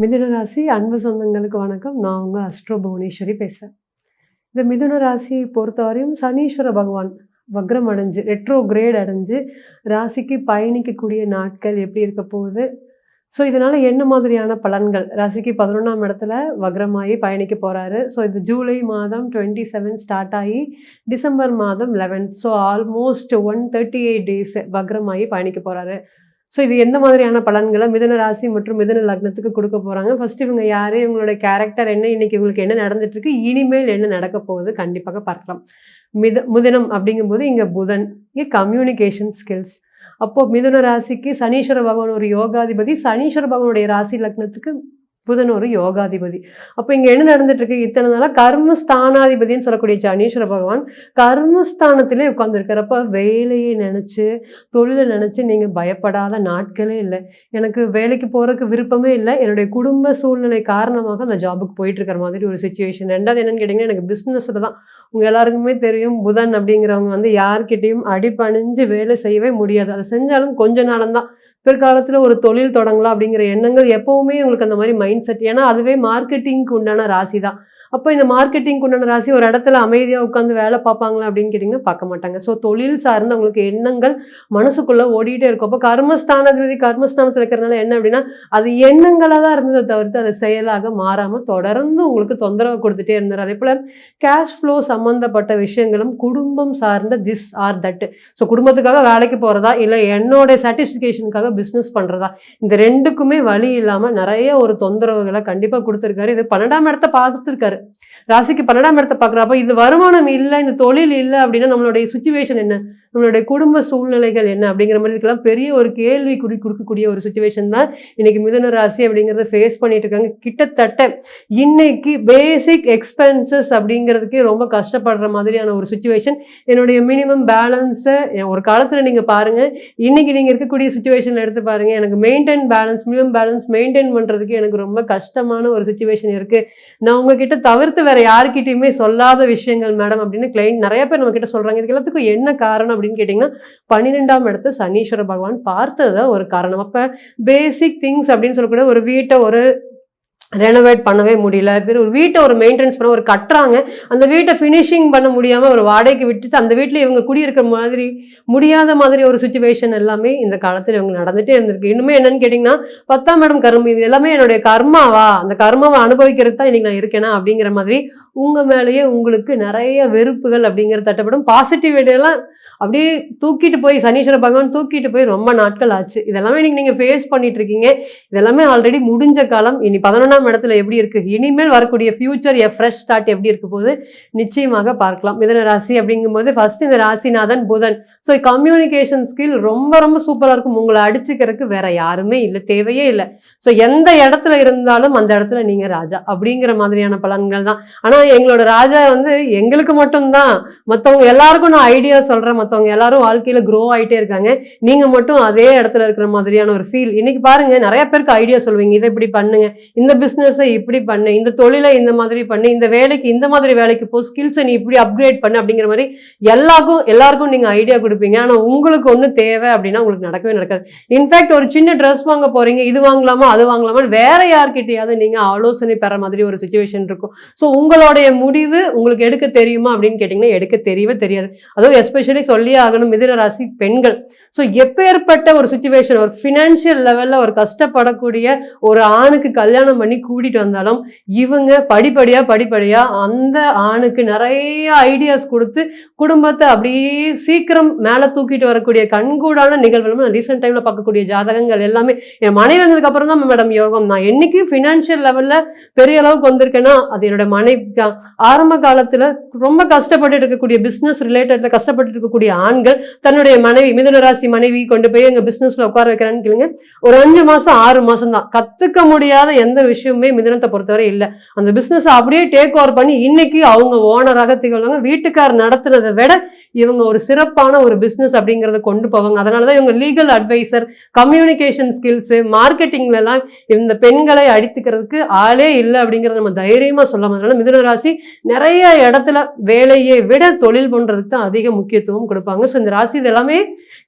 மிதுன ராசி அன்பு சொந்தங்களுக்கு வணக்கம். நான் உங்க அஸ்ட்ரோ புவனேஸ்வரி பேசுறேன். இந்த மிதுன ராசியை பொறுத்தவரையும் சனீஸ்வர பகவான் வக்ரம் அடைஞ்சு ரெட்ரோகிரேட் அடைஞ்சு ராசிக்கு பயணிக்கக்கூடிய நாட்கள் எப்படி இருக்க போகுது? ஸோ இதனால என்ன மாதிரியான பலன்கள்? ராசிக்கு 11ஆம் இடத்துல வக்ரமாகி பயணிக்க போறாரு. ஸோ இது ஜூலை மாதம் 27 ஸ்டார்ட் ஆகி டிசம்பர் மாதம் 11, ஸோ ஆல்மோஸ்ட் 138 டேஸ் வக்ரமாகி பயணிக்க போறாரு. ஸோ இது எந்த மாதிரியான பலன்களை மிதுன ராசி மற்றும் மிதுன லக்னத்துக்கு கொடுக்க போகிறாங்க? ஃபர்ஸ்ட் இவங்க யார், இவங்களுடைய கேரக்டர் என்ன, இன்னைக்கு இவங்களுக்கு என்ன நடந்துட்டு இருக்கு, இனிமேல் என்ன நடக்க போகுது கண்டிப்பாக பார்க்கலாம். மிதுனம் அப்படிங்கும்போது இங்கே புதன், இங்கே கம்யூனிகேஷன் ஸ்கில்ஸ். அப்போது மிதுன ராசிக்கு சனீஸ்வர பகவான் ஒரு யோகாதிபதி, சனீஸ்வர பகவானுடைய ராசி லக்னத்துக்கு புதன் ஒரு யோகாதிபதி. அப்போ இங்கே என்ன நடந்துட்டு இருக்கு? இத்தனை நாளாக கர்மஸ்தானாதிபதினு சொல்லக்கூடிய சனீஸ்வர பகவான் கர்மஸ்தானத்திலே உட்காந்துருக்காரு. அப்போ வேலையை நினச்சி தொழிலை நினச்சி நீங்கள் பயப்படாத நாட்களே இல்லை. எனக்கு வேலைக்கு போகிறதுக்கு விருப்பமே இல்லை, என்னுடைய குடும்ப சூழ்நிலை காரணமாக அந்த ஜாபுக்கு போயிட்டு இருக்கிற மாதிரி ஒரு சுச்சுவேஷன். ரெண்டாவது என்னன்னு கேட்டிங்கன்னா, எனக்கு பிஸ்னஸில் தான் உங்கள் எல்லாருக்குமே தெரியும், புதன் அப்படிங்கிறவங்க வந்து யார்கிட்டையும் அடிபணிஞ்சு வேலை செய்யவே முடியாது. அதை செஞ்சாலும் கொஞ்ச நாளம்தான். பிற்காலத்தில் ஒரு தொழில் தொடங்கலாம் அப்படிங்கிற எண்ணங்கள் எப்போவுமே உங்களுக்கு அந்த மாதிரி மைண்ட் செட். ஏன்னா அதுவே மார்க்கெட்டிங்க்கு உண்டான ராசி தான். அப்போ இந்த மார்க்கெட்டிங் உண்டான ராசி ஒரு இடத்துல அமைதியாக உட்காந்து வேலை பார்ப்பாங்களா அப்படின்னு கேட்டிங்கன்னா பார்க்க மாட்டாங்க. ஸோ தொழில் சார்ந்து அவங்களுக்கு எண்ணங்கள் மனசுக்குள்ளே ஓடிட்டே இருக்கும். அப்போ கர்மஸ்தானத்தில் இருக்கிறதுனால என்ன அப்படின்னா, அது எண்ணங்களாக தான் இருந்ததை தவிர்த்து அது செயலாக மாறாமல் தொடர்ந்து உங்களுக்கு தொந்தரவு கொடுத்துட்டே இருந்தார். அதே போல் கேஷ் ஃப்ளோ சம்மந்தப்பட்ட விஷயங்களும் குடும்பம் சார்ந்த திஸ் ஆர் தட். ஸோ குடும்பத்துக்காக வேலைக்கு போகிறதா இல்லை என்னோட சாட்டிஸ்ஃபிகேஷனுக்காக பிஸ்னஸ் பண்ணுறதா, இந்த ரெண்டுக்குமே வழி இல்லாமல் நிறைய ஒரு தொந்தரவுகளை கண்டிப்பாக கொடுத்துருக்காரு. இது 12ஆம் இடத்தை பார்த்துருக்காரு. ராசிக்கு 12ஆம் இடத்தை பார்க்குறப்ப இது வருமானம் இல்லை, இந்த தொழில் இல்லை அப்படின்னா நம்மளுடைய சுச்சுவேஷன் என்ன, நம்மளுடைய குடும்ப சூழ்நிலைகள் என்ன அப்படிங்கிற மாதிரி இதுக்கெல்லாம் பெரிய ஒரு கேள்வி கொடுக்கக்கூடிய ஒரு சுச்சுவேஷன் தான் இன்னைக்கு மிதுன ராசி அப்படிங்கிறத ஃபேஸ் பண்ணிட்டு இருக்காங்க. கிட்டத்தட்ட இன்னைக்கு பேசிக் எக்ஸ்பென்சஸ் அப்படிங்கிறதுக்கே ரொம்ப கஷ்டப்படுற மாதிரியான ஒரு சுச்சுவேஷன். என்னுடைய மினிமம் பேலன்ஸை ஒரு காலத்தில் நீங்கள் பாருங்கள், இன்னைக்கு நீங்கள் இருக்கக்கூடிய சுச்சுவேஷனில் எடுத்து பாருங்கள், எனக்கு மினிமம் பேலன்ஸ் மெயின்டைன் பண்ணுறதுக்கு எனக்கு ரொம்ப கஷ்டமான ஒரு சுச்சுவேஷன் இருக்குது. நான் உங்ககிட்ட தவிர்த்து வேற யாருக்கிட்டையுமே சொல்லாத விஷயங்கள் மேடம் அப்படின்னு கிளைண்ட் நிறைய பேர் நம்ம கிட்ட சொல்றாங்க. இதுக்கு எல்லாத்துக்கும் என்ன காரணம் அப்படின்னு கேட்டிங்கன்னா, 12ஆம் இடத்து சனீஸ்வர பகவான் பார்த்தது ஒரு காரணம். அப்போ பேசிக் திங்ஸ் அப்படின்னு சொல்லக்கூடிய ஒரு வீட்டை ஒரு ரெனோவேட் பண்ணவே முடியல, பேர் ஒரு வீட்டை ஒரு மெயின்டெனன்ஸ் பண்ண ஒரு கட்டுறாங்க, அந்த வீட்டை ஃபினிஷிங் பண்ண முடியாமல் ஒரு வாடகைக்கு விட்டுட்டு அந்த வீட்டில் இவங்க குடியிருக்கிற மாதிரி முடியாத மாதிரி ஒரு சுச்சுவேஷன் எல்லாமே இந்த காலத்தில் இவங்க நடந்துகிட்டே இருந்திருக்கு. இன்னுமே என்னன்னு கேட்டிங்கன்னா, 10ஆம் இடம் கர்மம், இது எல்லாமே என்னுடைய கர்மாவா, அந்த கர்மாவை அனுபவிக்கிறது தான் இன்றைக்கி நான் இருக்கேனா அப்படிங்கிற மாதிரி உங்கள் மேலேயே உங்களுக்கு நிறைய வெறுப்புகள் அப்படிங்கிறது தட்டப்படும். பாசிட்டிவிட்டியெல்லாம் அப்படியே தூக்கிட்டு போய் சனீஸ்வர பகவான் தூக்கிட்டு போய் ரொம்ப நாட்கள் ஆச்சு. இதெல்லாமே இன்னைக்கு நீங்கள் ஃபேஸ் பண்ணிட்டு இருக்கீங்க. இதெல்லாமே ஆல்ரெடி முடிஞ்ச காலம். இனி 11ஆம் இடத்துல எப்படி இருக்கு, இனிமேல் வரக்கூடிய ஃபியூச்சர் ஃப்ரெஷ் ஸ்டார்ட் எப்படி இருக்க போது நிச்சயமாக பார்க்கலாம். மிதுன ராசி அப்படிங்கும்போது ஃபர்ஸ்ட் இந்த ராசிநாதன் புதன். ஸோ கம்யூனிகேஷன் ஸ்கில் ரொம்ப ரொம்ப சூப்பராக இருக்கும். உங்களை அடிச்சுக்கிறதுக்கு வேற யாருமே இல்லை, தேவையே இல்லை. ஸோ எந்த இடத்துல இருந்தாலும் அந்த இடத்துல நீங்கள் ராஜா அப்படிங்கிற மாதிரியான பலன்கள் தான். ஆனால் எங்களோட ராஜா வந்து எங்களுக்கு மட்டும்தான், மற்றவங்க எல்லாருக்கும் நான் ஐடியா சொல்கிறேன், மற்றவங்க எல்லாரும் வாழ்க்கையில் க்ரோ ஆகிட்டே இருக்காங்க, நீங்கள் மட்டும் அதே இடத்துல இருக்கிற மாதிரியான ஒரு ஃபீல். இன்னைக்கு பாருங்க, நிறைய பேருக்கு ஐடியா சொல்லுவீங்க, இதை இப்படி பண்ணுங்க, இந்த பிஸ்னஸை இப்படி பண்ணு, இந்த தொழிலை இந்த மாதிரி பண்ணு, இந்த வேலைக்கு இந்த மாதிரி வேலைக்கு போ, ஸ்கில்ஸை நீ இப்படி அப்கிரேட் பண்ணு அப்படிங்கிற மாதிரி எல்லாருக்கும் நீங்கள் ஐடியா கொடுப்பீங்க. ஆனால் உங்களுக்கு ஒன்று தேவை அப்படின்னா உங்களுக்கு நடக்கவே நடக்காது. இன்ஃபேக்ட் ஒரு சின்ன ட்ரெஸ் வாங்க போறீங்க, இது வாங்கலாமா அது வாங்கலாமா வேற யார்கிட்டயாவது நீங்கள் ஆலோசனை பெற மாதிரி ஒரு சுச்சுவேஷன் இருக்கும். ஸோ உங்களுடைய முடிவு உங்களுக்கு எடுக்க தெரியுமா அப்படின்னு கேட்டிங்கன்னா எடுக்க தெரியவே தெரியாது. அதுவும் எஸ்பெஷலி சொல்லியே ஆகணும், மிதுன ராசி பெண்கள். ஸோ எப்பேற்பட்ட ஒரு சுச்சுவேஷன், ஒரு ஃபினான்ஷியல் லெவலில் ஒரு கஷ்டப்படக்கூடிய ஒரு ஆணுக்கு கல்யாணம் பண்ணி கூட்டிகிட்டு வந்தாலும் இவங்க படிப்படியாக அந்த ஆணுக்கு நிறைய ஐடியாஸ் கொடுத்து குடும்பத்தை அப்படியே சீக்கிரம் மேலே தூக்கிட்டு வரக்கூடிய கண்கூடான நிகழ்வுகளும் நான் ரீசெண்ட் டைமில் பார்க்கக்கூடிய ஜாதகங்கள் எல்லாமே என் மனைவி வந்ததுக்கு அப்புறம் தான் மேடம் யோகம். நான் என்னைக்கு ஃபினான்ஷியல் லெவலில் பெரிய அளவுக்கு வந்திருக்கேன்னா அது என்னோட மனைவி. ஆரம்ப காலத்தில் ரொம்ப கஷ்டப்பட்டு இருக்கக்கூடிய பிஸ்னஸ் ரிலேட்டட்ல கஷ்டப்பட்டு இருக்கக்கூடிய ஆண்கள் தன்னுடைய மனைவி மிதுன ராசி மனைவி கொண்டு போய் எங்க பிசினஸ்ல உட்கார வைக்கிறான்னு கேளுங்க, ஒரு 5 மாசம் 6 மாசம் தான். கத்துக்க முடியாத எந்த விஷயமுமே மிதுனத்தை பொறுத்தவரை இல்லை. அந்த பிசினஸ் அப்படியே டேக் ஓவர் பண்ணி இன்னைக்கு அவங்க ஓனராக திகழ்வாங்க. வீட்டுக்கார் நடத்துறதை விட இவங்க ஒரு சிறப்பான ஒரு பிசினஸ் அப்படிங்கிறத கொண்டு போவாங்க. அதனாலதான் இவங்க லீகல் அட்வைசர், கம்யூனிகேஷன் ஸ்கில்ஸ், மார்க்கெட்டிங்ல எல்லாம் இந்த பெண்களை அடித்துக்கிறதுக்கு ஆளே இல்லை அப்படிங்கறத நம்ம தைரியமா சொல்லலாம். அதனால மிதுன ராசி நிறைய இடத்துல வேலையை விட தொழில் பண்றதுக்கு தான் அதிக முக்கியத்துவம் கொடுப்பாங்க. ஸோ இந்த ராசி இது எல்லாமே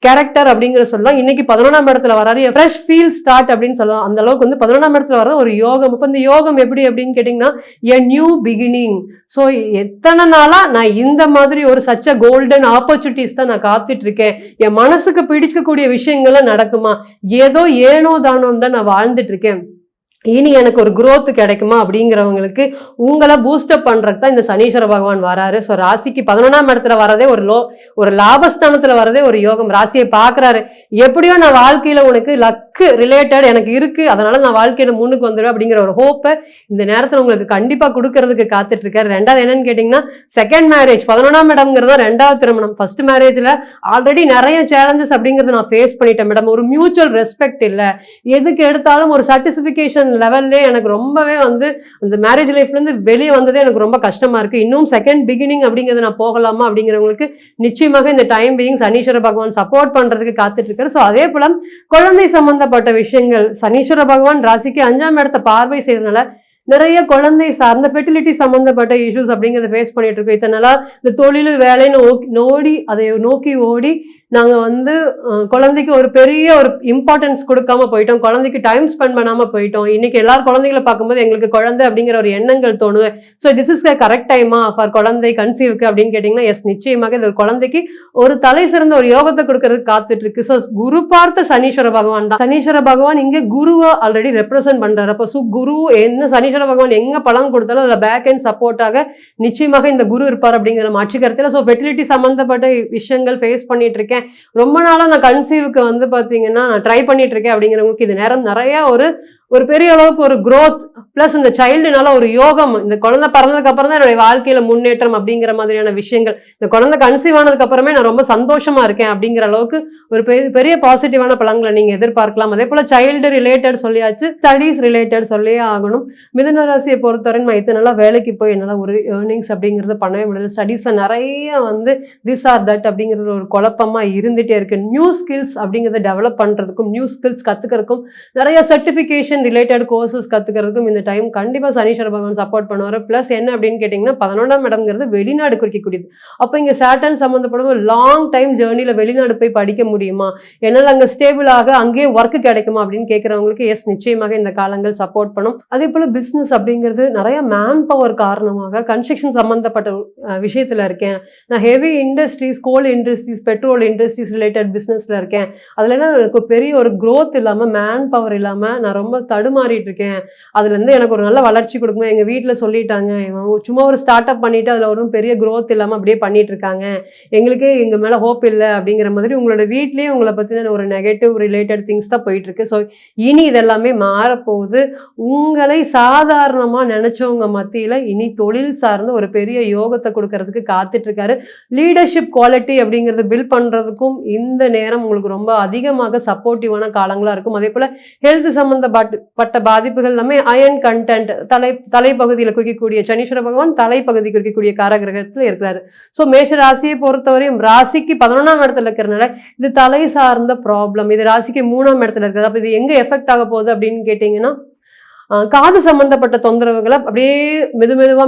கேரக்டர் அப்படிங்கிற சொல்லலாம். இன்னைக்கு 11ஆம் இடத்துல வராரு, ஃப்ரெஷ் ஃபீல் ஸ்டார்ட் அப்படின்னு சொல்லலாம். அந்த அளவுக்கு வந்து 11ஆம் இடத்துல வர ஒரு யோகம். இப்போ இந்த யோகம் எப்படி அப்படின்னு கேட்டீங்கன்னா எ நியூ பிகினிங். ஸோ எத்தனை நாளா நான் இந்த மாதிரி ஒரு சச்ச கோல்டன் ஆப்பர்ச்சுனிட்டிஸ் தான் நான் காத்துட்டு இருக்கேன். என் மனசுக்கு பிடிக்கக்கூடிய விஷயங்கள்லாம் நடக்குமா, ஏதோ ஏனோ தானோ தான் நான் வாழ்ந்துட்டு இருக்கேன், இனி எனக்கு ஒரு growth கிடைக்குமா அப்படிங்கிறவங்களுக்கு உங்களை பூஸ்டப் பண்றதுக்கு தான் இந்த சனீஸ்வர பகவான் வராரு. ஸோ ராசிக்கு 11ஆம் இடத்துல வரதே ஒரு லாபஸ்தானத்துல வரதே ஒரு யோகம். ராசியை பாக்குறாரு, எப்படியோ நான் வாழ்க்கையில உனக்கு லக்கு ரிலேட்டட் எனக்கு இருக்கு, அதனால நான் வாழ்க்கையில முன்னுக்கு வந்துடுவேன் அப்படிங்கிற ஒரு ஹோப்பை இந்த நேரத்துல உங்களுக்கு கண்டிப்பா கொடுக்கறதுக்கு காத்துட்டு இருக்காரு. ரெண்டாவது என்னன்னு கேட்டீங்கன்னா செகண்ட் மேரேஜ். 11ஆம் இடம்ங்கிறதா ரெண்டாவது திருமணம். ஃபர்ஸ்ட் மேரேஜ்ல ஆல்ரெடி நிறைய சேலஞ்சஸ் அப்படிங்கறத நான் ஃபேஸ் பண்ணிட்டேன் மேடம். ஒரு மியூச்சுவல் ரெஸ்பெக்ட் இல்ல, எதுக்கு எடுத்தாலும் ஒரு சாட்டிஸ்பிகேஷன் லெவல்லே எனக்கு ரொம்பவே வந்து அந்த மேரேஜ் லைஃப்ல இருந்து வெளியே வந்ததே எனக்கு ரொம்ப கஷ்டமா இருக்கு. இன்னும் செகண்ட் பிகினிங் அப்படிங்கிறது நான் போகலாமா அப்படிங்கிறவங்களுக்கு நிச்சயமாக இந்த டைம் பீயிங் சனீஸ்வர பகவான் சப்போர்ட் பண்றதுக்கு காத்துட்டு இருக்காரு. ஸோ அதே போல குழந்தை சம்பந்தப்பட்ட விஷயங்கள் சனீஸ்வர பகவான் ராசிக்கு 5ஆம் இடத்தை பார்வை செய்யறதுனால நிறைய குழந்தை சார்ந்த ஃபெர்டிலிட்டி சம்பந்தப்பட்ட இஷ்யூஸ் அப்படிங்கிறத ஃபேஸ் பண்ணிட்டு இருக்கோம். இதனால இந்த தொழில் வேலைன்னு அதை நோக்கி ஓடி நாங்க வந்து குழந்தைக்கு ஒரு பெரிய ஒரு இம்பார்ட்டன்ஸ் கொடுக்காம போயிட்டோம், குழந்தைக்கு டைம் ஸ்பெண்ட் பண்ணாம போயிட்டோம். இன்னைக்கு எல்லாரும் குழந்தைகளை பார்க்கும்போது எங்களுக்கு குழந்தை அப்படிங்கிற ஒரு எண்ணங்கள் தோணுது. ஸோ திஸ் இஸ் கரெக்ட் டைமா ஃபார் குழந்தை கன்சீவுக்கு அப்படின்னு கேட்டீங்கன்னா எஸ், நிச்சயமாக இந்த குழந்தைக்கு ஒரு தலை சிறந்த ஒரு யோகத்தை கொடுக்கறதுக்கு காத்துட்டு இருக்கு. ஸோ குரு பார்த்த சனீஸ்வர பகவான் தான். சனீஸ்வர பகவான் இங்க குருவை ஆல்ரெடி ரெப்ரசென்ட் பண்றாரு. அப்போ குரு என்ன சனீஸ்வர பகவான் எங்க பலன் கொடுத்தாலும் அதுல பேக் அண்ட் சப்போர்ட்டாக நிச்சயமாக இந்த குரு இருப்பார் அப்படிங்கிற மாற்று கருத்துல. ஸோ ஃபெர்டிலிட்டி சம்பந்தப்பட்ட விஷயங்கள் ஃபேஸ் பண்ணிட்டு இருக்கேன், ரொம்ப நாளா நான் கன்சீவுக்கு வந்து பாத்தீங்கன்னா நான் ட்ரை பண்ணிட்டு இருக்கேன் அப்படிங்கிறவங்களுக்கு இது நேரம் நிறைய ஒரு பெரிய அளவுக்கு ஒரு growth பிளஸ் இந்த சைல்டுனால ஒரு யோகம். இந்த குழந்தை பிறந்ததுக்கு அப்புறம் தான் என்னுடைய வாழ்க்கையில முன்னேற்றம் அப்படிங்கிற மாதிரியான விஷயங்கள். இந்த குழந்தை கன்சீவ் ஆனதுக்கு அப்புறமே நான் ரொம்ப சந்தோஷமா இருக்கேன் அப்படிங்கிற அளவுக்கு ஒரு பெரிய பாசிட்டிவான பலன்களை நீங்க எதிர்பார்க்கலாம். அதே போல சைல்டு ரிலேட்டட் சொல்லியாச்சு, ஸ்டடீஸ் ரிலேட்டட் சொல்லியே ஆகணும். மிதுன ராசியை பொறுத்தவரை நான் இத்தனை வேலைக்கு போய் என்னால ஒரு ஏர்னிங்ஸ் அப்படிங்கறது பண்ணவே முடியல. ஸ்டடீஸ்ல நிறைய வந்து திஸ் ஆர் தட் அப்படிங்கிறது ஒரு குழப்பமா இருந்துட்டே இருக்கு. நியூ ஸ்கில்ஸ் அப்படிங்கிறத டெவலப் பண்றதுக்கும் நியூ ஸ்கில்ஸ் கத்துக்கிறதுக்கும் நிறைய சர்டிபிகேஷன் ரிலேட்டட் கோர்சஸ் கத்துக்கிறதுக்கும் இந்த டைம் கண்டிப்பா சனீஸ்வர பகவான் சப்போர்ட் பண்ணுவார். பிளஸ் என்ன அப்படின்னு கேட்டீங்கன்னா 11ஆம் இடம்ங்கிறது வெளிநாடு குறிக்கக்கூடியது. அப்போ இங்க சேட்டன் சம்பந்தப்படும் லாங் டைம் ஜேர்னில வெளிநாடு போய் படிக்க முடியுமா, என்னால் அங்க ஸ்டேபிள் ஆக அங்கேயே ஒர்க் கிடைக்குமா அப்படின்னு கேட்கறவங்களுக்கு எஸ், நிச்சயமாக இந்த காலங்கள் சப்போர்ட் பண்ணும். அதே போல பிசினஸ் அப்படிங்கிறது நிறைய மேன் பவர் காரணமாக கன்ஸ்ட்ரக்ஷன் சம்பந்தப்பட்ட விஷயத்துல இருக்கேன், நான் ஹெவி இண்டஸ்ட்ரீஸ், கோல் இண்டஸ்ட்ரீஸ், பெட்ரோல் இண்டஸ்ட்ரீஸ் ரிலேட்டட் பிசினஸ்ல இருக்கேன், அதுல எனக்கு பெரிய ஒரு growth இல்லாம மேன் பவர் இல்லாம நான் ரொம்ப தடுமாறிட்டு இருக்கேன், அதுல இருந்து எனக்கு ஒரு நல்ல வளர்ச்சி கொடுக்குமா, எங்க வீட்டுல சொல்லிட்டாங்க சும்மா ஒரு ஸ்டார்ட் அப் பண்ணிட்டு அதுல ஒரு பெரிய growth இல்லாம அப்படியே பண்ணிட்டு இருக்காங்க, எங்களுக்கே எங்க மேல ஹோப் இல்லை அப்படிங்கிற மாதிரி உங்களோட வீட்லயே உங்களை பத்தின ஒரு நெகட்டிவ் ரிலேட்டட் திங்ஸ் தான் போயிட்டு இருக்கு. ஸோ இனி இதெல்லாமே மாறப்போகுது. உங்களை சாதாரணமா நினைச்சவங்க மத்தியில இனி தொழில் சார்ந்த ஒரு பெரிய யோகத்தை கொடுக்கறதுக்கு காத்துட்டு இருக்காரு. லீடர்ஷிப் குவாலிட்டி அப்படிங்கிறது பில்ட் பண்றதுக்கும் இந்த நேரம் உங்களுக்கு ரொம்ப அதிகமாக சப்போர்ட்டிவான காலங்களா இருக்கும். அதே போல ஹெல்த் சம்பந்தப்பட்ட பாதிப்புகள் எல்லாமே அயன் கண்டென்ட் தலைப்பகுதியில் குறிக்கக்கூடிய சனீஸ்வர பகவான் தலைப்பகுதி குறிக்கக்கூடிய காரகிரகத்தில் இருக்கிறாரு. ஸோ மேஷ ராசியை பொறுத்தவரையும் ராசிக்கு 11ஆம் இடத்துல இருக்கிறதுனால இது தலை சார்ந்த ப்ராப்ளம். இது ராசிக்கு 3ஆம் இடத்துல இருக்கிறது. அப்போ இது எங்க எஃபெக்ட் ஆக போகுது அப்படின்னு கேட்டீங்கன்னா காது சம்பந்தப்பட்ட தொந்தரவுகளை அப்படியே மெதுவா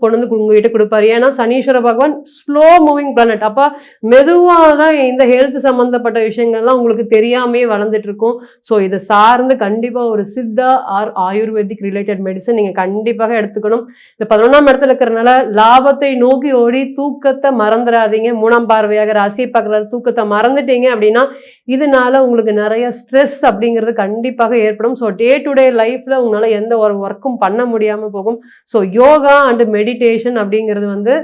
கொண்டு வந்து உங்ககிட்ட கொடுப்பாரு. ஏன்னா சனீஸ்வர பகவான் ஸ்லோ மூவிங் பிளானட். அப்ப மெதுவாக தான் இந்த ஹெல்த் சம்பந்தப்பட்ட விஷயங்கள்லாம் உங்களுக்கு தெரியாமே வளர்ந்துட்டு இருக்கும். ஸோ இதை சார்ந்து கண்டிப்பா ஒரு Siddha or Ayurvedic related medicine நீங்க கண்டிப்பாக எடுத்துக்கணும். இந்த 11ஆம் இடத்துல இருக்கிறதுனால லாபத்தை நோக்கி ஓடி தூக்கத்தை மறந்துடாதீங்க. 3ஆம் பார்வையாக ராசியை பார்க்கற தூக்கத்தை மறந்துட்டீங்க அப்படின்னா இதனால உங்களுக்கு நிறைய ஸ்ட்ரெஸ் அப்படிங்கிறது கண்டிப்பாக ஏற்படும். So day to day life உங்களால எந்த ஒரு ஒர்க்கும் பண்ண முடியாம போகும். ஸோ யோகா அண்ட் மெடிடேஷன் அப்படிங்கிறது வந்து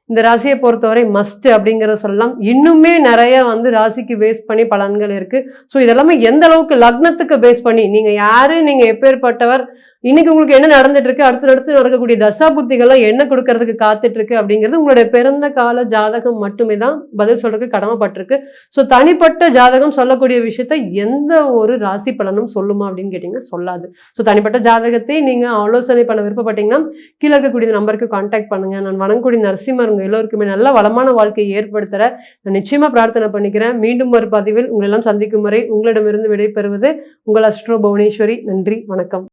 இந்த ராசியை பொறுத்தவரை மஸ்ட் அப்படிங்கிறத சொல்லலாம். இன்னுமே நிறைய வந்து ராசிக்கு பேஸ் பண்ணி பலன்கள் இருக்கு. ஸோ இதெல்லாமே எந்த அளவுக்கு லக்னத்துக்கு பேஸ் பண்ணி நீங்க யாரு, நீங்க எப்பேற்பட்டவர், இன்னைக்கு உங்களுக்கு என்ன நடந்துட்டு இருக்கு, அடுத்தடுத்து நடக்கக்கூடிய தசா புத்திகள்லாம் என்ன கொடுக்கறதுக்கு காத்துட்டு இருக்கு அப்படிங்கிறது உங்களுடைய பிறந்த கால ஜாதகம் மட்டுமே தான் பதில் சொல்றதுக்கு கடமைப்பட்டிருக்கு. ஸோ தனிப்பட்ட ஜாதகம் சொல்லக்கூடிய விஷயத்த எந்த ஒரு ராசி பலனும் சொல்லுமா அப்படின்னு கேட்டீங்கன்னா சொல்லாது. ஸோ தனிப்பட்ட ஜாதகத்தை நீங்க ஆலோசனை பண்ண விருப்பப்பட்டீங்கன்னா கீழே இருக்கக்கூடிய நம்பருக்கு கான்டாக்ட் பண்ணுங்க. நான் வணங்கக்கூடிய நரசிம்மர் உங்க எல்லோருக்குமே நல்ல வளமான வாழ்க்கையை ஏற்படுத்துற நான் நிச்சயமா பிரார்த்தனை பண்ணிக்கிறேன். மீண்டும் ஒரு பதிவில் உங்களெல்லாம் சந்திக்கும் வரை உங்களிடமிருந்து விடைபெறுவது உங்கள் அஸ்ட்ரோ புவனேஸ்வரி. நன்றி, வணக்கம்.